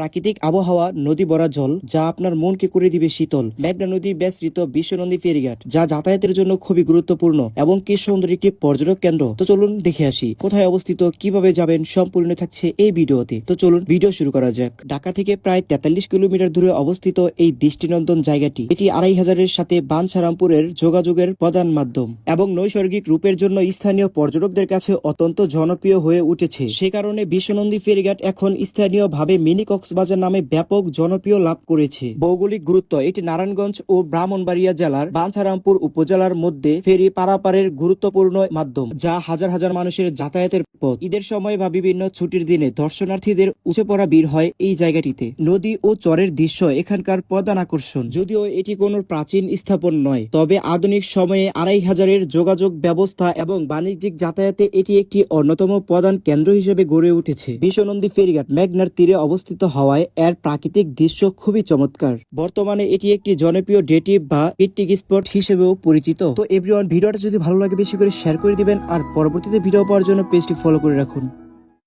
প্রাকৃতিক আবহাওয়া, নদী ভরা জল যা আপনার মনকে করে দিবে শীতল, মেঘনা নদী বেষ্টিত বিশ্বনন্দী ফেরিঘাট যা যাতায়াতের জন্য খুবই গুরুত্বপূর্ণ এবং কি সুন্দর একটি পর্যটক কেন্দ্র। তো চলুন দেখে আসি কোথায় অবস্থিত, কিভাবে যাবেন, সম্পূর্ণ থাকছে এই ভিডিওতে। তো চলুন ভিডিও শুরু করা যাক। ঢাকা থেকে প্রায় 43 কিলোমিটার দূরে অবস্থিত এই দৃষ্টিনন্দন জায়গাটি, এটি 2500-এর সাথে বাঞ্ছারামপুরের যোগাযোগের প্রধান মাধ্যম এবং নৈসর্গিক রূপের জন্য স্থানীয় পর্যটকদের কাছে অত্যন্ত জনপ্রিয় হয়ে উঠেছে। সে কারণে বিশ্বনন্দী ফেরিঘাট এখন স্থানীয়ভাবে মিনি কক্সবাজার নামে ব্যাপক জনপ্রিয় লাভ করেছে। ভৌগোলিক গুরুত্ব, এটি নারায়ণগঞ্জ ও ব্রাহ্মণবাড়িয়া জেলার বাঞ্ছারামপুর উপজেলার মধ্যে ফেরি পারাপারের গুরুত্বপূর্ণ মাধ্যম, যা হাজার হাজার মানুষের যাতায়াতের পথ। ঈদের সময় বা বিভিন্ন ছুটির দিনে দর্শনার্থীদের উপচে পড়া ভিড় হয় এই জায়গাটিতে। নদী ও চরের দৃশ্য এখানকার প্রধান আকর্ষণ। যদিও এটি কোনো প্রাচীন স্থাপন নয়, তবে আধুনিক সময়ে 2500-এর যোগাযোগ ব্যবস্থা এবং বাণিজ্যিক যাতায়াতে এটি একটি অন্যতম প্রধান কেন্দ্র হিসেবে গড়ে উঠেছে। বিশ্বনন্দী ফেরিঘাট মেঘনার তীরে অবস্থিত হওয়ায় এর প্রাকৃতিক দৃশ্য খুবই চমৎকার। বর্তমানে এটি একটি জনপ্রিয় ডেটিভ বা পিকনিক স্পট হিসেবেও পরিচিত। তো এভরিওয়ান, ভিডিওটা যদি ভালো লাগে বেশি করে শেয়ার করে দিবেন আর পরবর্তীতে ভিডিও পাওয়ার জন্য পেজটি ফলো করে রাখুন।